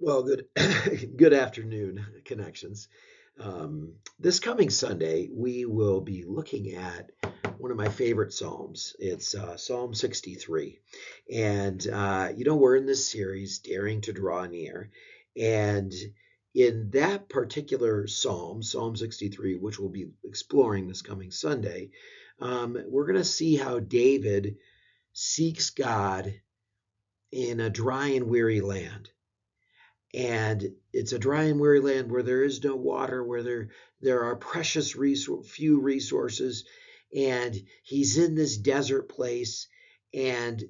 Well, good good afternoon, connections. This coming Sunday, we will be looking at one of my favorite psalms. It's Psalm 63, and we're in this series, Daring to Draw Near, and in that particular psalm, Psalm 63, which we'll be exploring this coming Sunday, we're going to see how David seeks God in a dry and weary land, and it's a dry and weary land where there is no water, where there are precious few resources, and he's in this desert place. And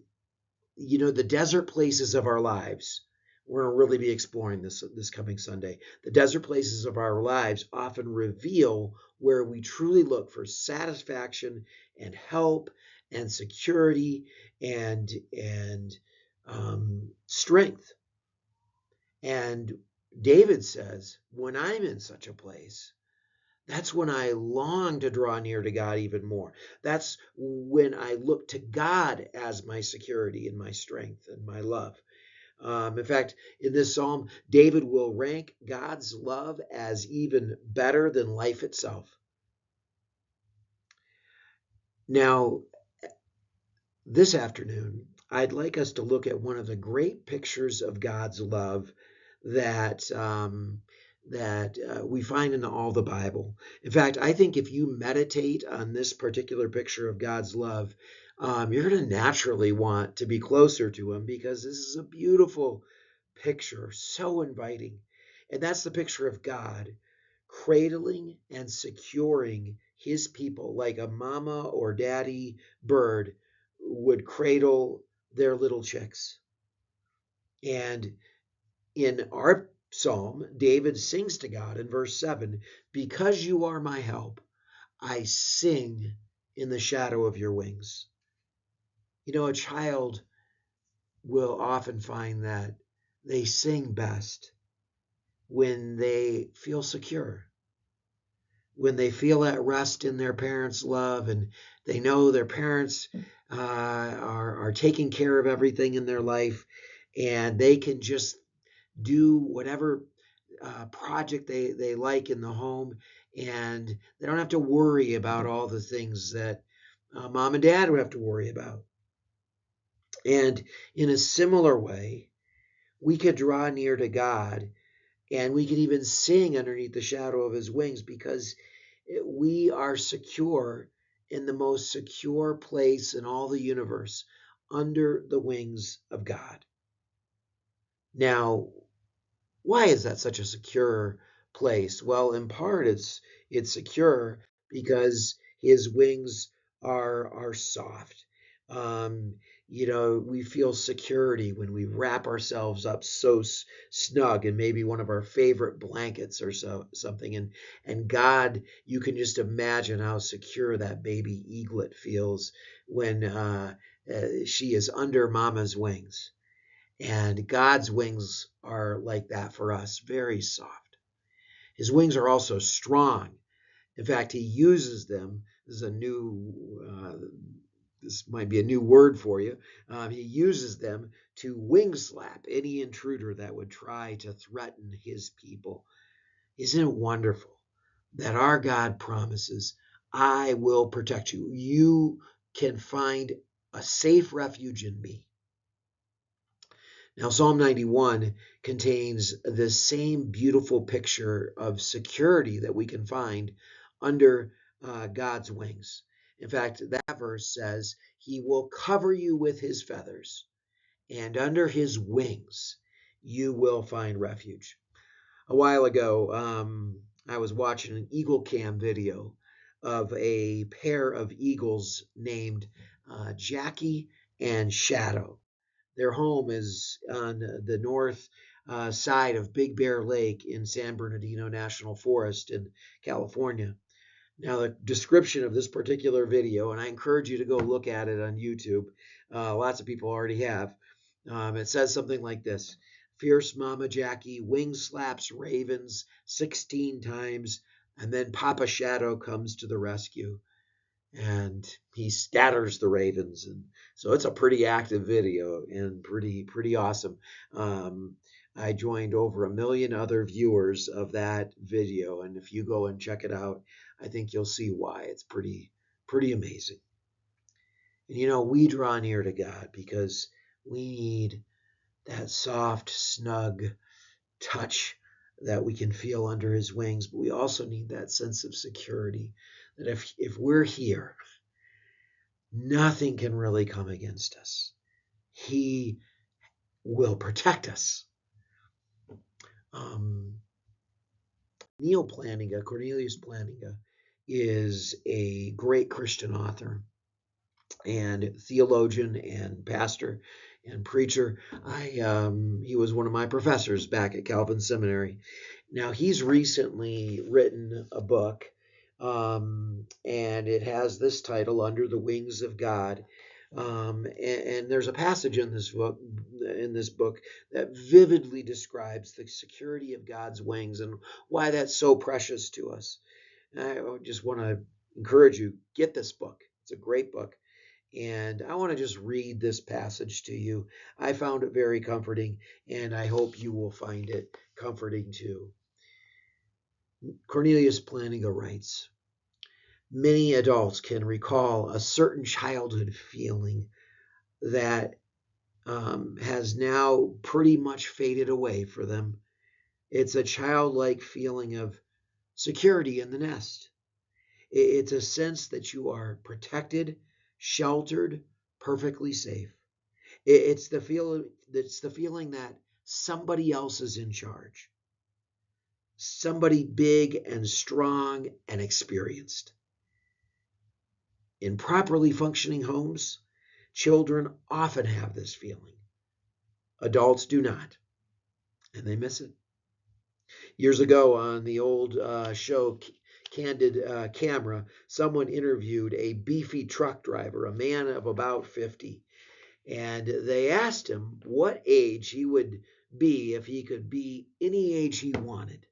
the desert places of our lives, we're going to really be exploring this coming Sunday. The desert places of our lives often reveal where we truly look for satisfaction and help and security and strength. And David says, when I'm in such a place, that's when I long to draw near to God even more. That's when I look to God as my security and my strength and my love. In fact, in this psalm, David will rank God's love as even better than life itself. Now, this afternoon, I'd like us to look at one of the great pictures of God's love that we find in all the Bible. In fact, I think if you meditate on this particular picture of God's love, you're going to naturally want to be closer to Him, because this is a beautiful picture, so inviting. And that's the picture of God cradling and securing His people like a mama or daddy bird would cradle their little chicks. And in our psalm, David sings to God in verse 7, because you are my help, I sing in the shadow of your wings. A child will often find that they sing best when they feel secure, when they feel at rest in their parents' love, and they know their parents are taking care of everything in their life, and they can just do whatever project they like in the home, and they don't have to worry about all the things that mom and dad would have to worry about. And in a similar way, we could draw near to God, and we can even sing underneath the shadow of His wings, because we are secure in the most secure place in all the universe, under the wings of God. Now, why is that such a secure place? Well, in part, it's secure because His wings are soft. Um, we feel security when we wrap ourselves up so snug in maybe one of our favorite blankets or something. And God, you can just imagine how secure that baby eaglet feels when she is under mama's wings. And God's wings are like that for us, very soft. His wings are also strong. In fact, He uses them. This might be a new word for you. He uses them to wing slap any intruder that would try to threaten His people. Isn't it wonderful that our God promises, I will protect you. You can find a safe refuge in me. Now, Psalm 91 contains the same beautiful picture of security that we can find under God's wings. In fact, that verse says, He will cover you with His feathers, and under His wings you will find refuge. A while ago, I was watching an Eagle Cam video of a pair of eagles named Jackie and Shadow. Their home is on the north side of Big Bear Lake in San Bernardino National Forest in California. Now, the description of this particular video, and I encourage you to go look at it on YouTube. Lots of people already have. It says something like this: Fierce Mama Jackie wing slaps ravens 16 times, and then Papa Shadow comes to the rescue. and he scatters the ravens. And so it's a pretty active video and pretty awesome. Um, I joined over 1 million other viewers of that video, and if you go and check it out, I think you'll see why. It's pretty amazing. And we draw near to God because we need that soft, snug touch that we can feel under his wings, but we also need that sense of security that if we're here, nothing can really come against us. He will protect us. Um, Cornelius Plantinga, is a great Christian author and theologian and pastor and preacher. He was one of my professors back at Calvin Seminary. Now he's recently written a book, and it has this title, "Under the Wings of God." And there's a passage in this book that vividly describes the security of God's wings and why that's so precious to us. I just want to encourage you, get this book. It's a great book. And I want to just read this passage to you. I found it very comforting, and I hope you will find it comforting too. Cornelius Plantinga writes, "Many adults can recall a certain childhood feeling that has now pretty much faded away for them. It's a childlike feeling of security in the nest. It's a sense that you are protected, sheltered, perfectly safe. It's the feeling that somebody else is in charge, somebody big and strong and experienced. In properly functioning homes, children often have this feeling. Adults do not, and they miss it." Years ago on the old show Candid Camera, someone interviewed a beefy truck driver, a man of about 50. And they asked him what age he would be if he could be any age he wanted.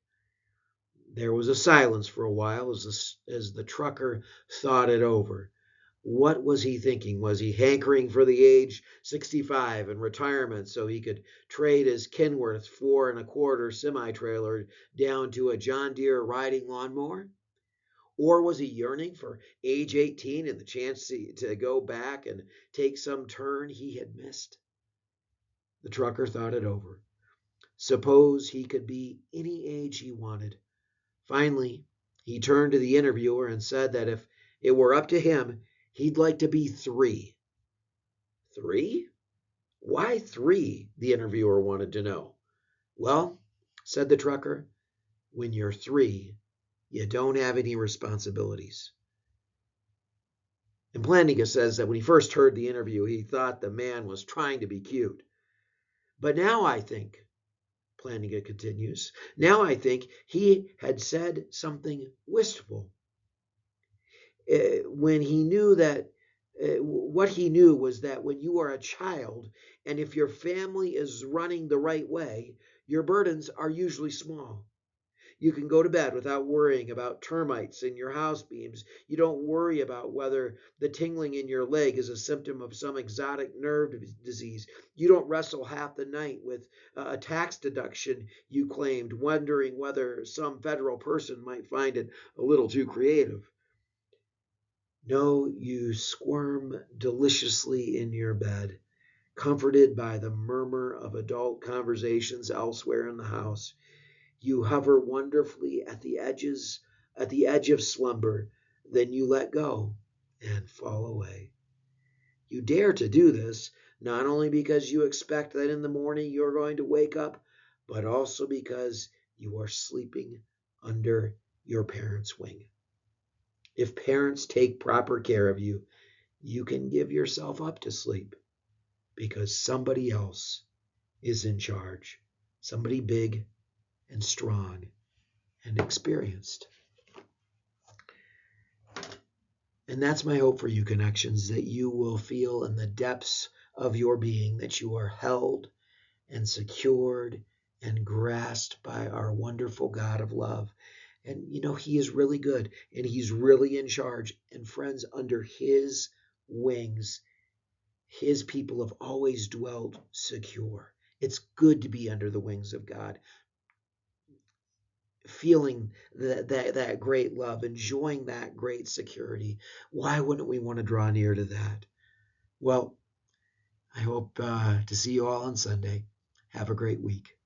There was a silence for a while as the trucker thought it over. What was he thinking? Was he hankering for the age 65 and retirement so he could trade his Kenworth 4 1/4 semi-trailer down to a John Deere riding lawnmower? Or was he yearning for age 18 and the chance to go back and take some turn he had missed? The trucker thought it over. Suppose he could be any age he wanted. Finally, he turned to the interviewer and said that if it were up to him, he'd like to be 3. 3? Why 3? The interviewer wanted to know. "Well," said the trucker, "when you're 3, you don't have any responsibilities." And Plantinga says that when he first heard the interview, he thought the man was trying to be cute. "But now I think," Plantinga continues, "now I think he had said something wistful. When he knew that what he knew was that when you are a child and if your family is running the right way, your burdens are usually small. You can go to bed without worrying about termites in your house beams. You don't worry about whether the tingling in your leg is a symptom of some exotic nerve disease. You don't wrestle half the night with a tax deduction you claimed, wondering whether some federal person might find it a little too creative. No, you squirm deliciously in your bed, comforted by the murmur of adult conversations elsewhere in the house. You hover wonderfully at the edge of slumber, then you let go and fall away. You dare to do this, not only because you expect that in the morning you're going to wake up, but also because you are sleeping under your parents' wing. If parents take proper care of you, you can give yourself up to sleep because somebody else is in charge, somebody big and strong and experienced. And that's my hope for you, connections, that you will feel in the depths of your being that you are held and secured and grasped by our wonderful God of love. And he is really good and he's really in charge. And friends, under his wings, his people have always dwelled secure. It's good to be under the wings of God, feeling that great love, enjoying that great security. Why wouldn't we want to draw near to that? Well, I hope to see you all on Sunday. Have a great week.